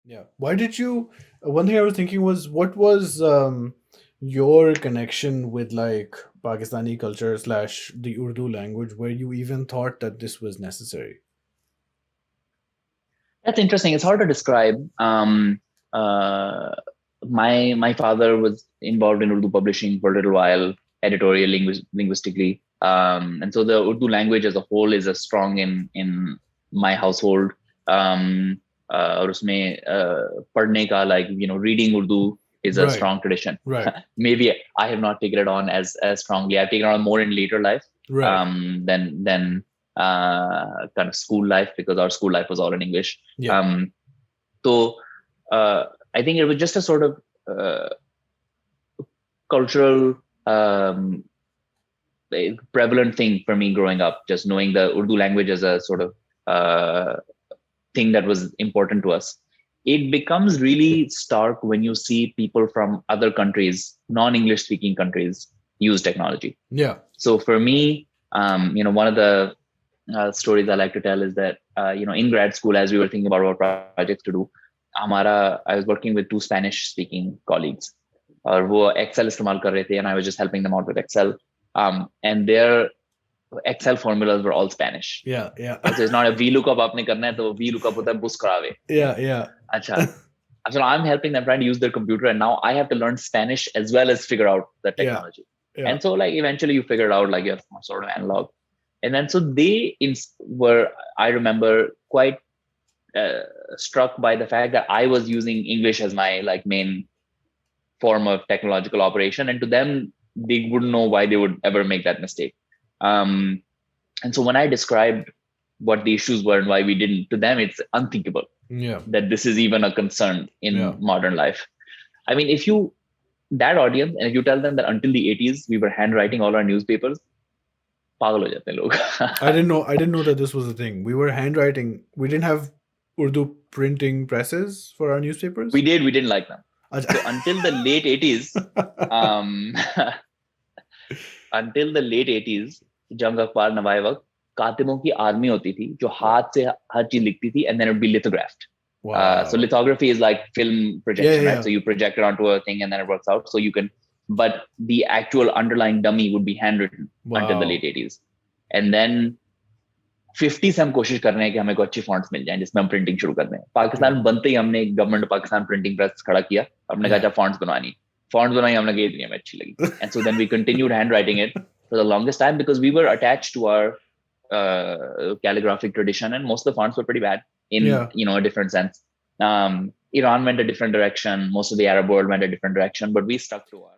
Yeah. Why did you? One thing I was thinking was, what was your connection with like Pakistani culture slash the Urdu language, where you even thought that this was necessary? That's interesting. It's hard to describe. Uh, my father was involved in Urdu publishing for a little while, editorial linguistically, and so the Urdu language as a whole is as strong in my household. Um, और उसमें पढ़ने का, like, reading Urdu is a Right. strong tradition. Right. Maybe I have not taken it on as strongly. I've taken it on more in later life Right. than kind of school life, because our school life was all in English. Yeah. So I think it was just a sort of cultural prevalent thing for me growing up, just knowing the Urdu language as a sort of thing that was important to us. It becomes really stark when you see people from other countries, non-English speaking countries, use technology. Yeah. So for me, one of the stories I like to tell is that, in grad school, as we were thinking about what projects to do, I was working with two Spanish speaking colleagues. वो Excel इस्तेमाल कर रहे थे, and I was just helping them out with Excel. And their Excel formulas were all Spanish. Yeah. Yeah. So it's not a VLOOKUP आपने करना है तो VLOOKUP होता है buscrave. Yeah. Yeah. अच्छा. So I'm helping them trying to use their computer, and now I have to learn Spanish as well as figure out the technology. Yeah. And so like eventually you figure it out, like you have some sort of analog. And then so they were, I remember, quite struck by the fact that I was using English as my like main form of technological operation, and to them they wouldn't know why they would ever make that mistake. And so when I described what the issues were and why we didn't, to them it's unthinkable that this is even a concern in modern life. I mean, that audience, and if you tell them that until the 80s we were handwriting all our newspapers, पागल हो जाते हैं लोग. I didn't know that this was a thing. We were handwriting. We didn't have Urdu printing presses for our newspapers. We didn't like them. So until the late 80s, जंग अखबार नवाए वक्त कातिबों की army होती थी जो हाथ से हर चीज लिखती थी, and then it would be lithographed. Wow. So lithography is like film projection, right? So you project it onto a thing and then it works out. So you can, but the actual underlying dummy would be handwritten until the late 80s. And then 50 से हम कोशिश कर रहे हैं कि हमें को अच्छी फॉन्ट्स मिल जाएं जिसमें हम प्रिंटिंग शुरू कर दें. पाकिस्तान बनते ही हमने गवर्नमेंट पाकिस्तान प्रिंटिंग प्रेस खड़ा किया. हमने कहा फॉन्ट्स बनवानी. फॉन्ट्स बनाई, हमने कहा इतनी हमें अच्छी लगी. And so then we continued handwriting it for the longest time because we were attached to our calligraphic tradition, and most of the fonts were pretty bad in a different sense. Iran went a different direction. Most of the Arab world went a different direction, but we stuck to our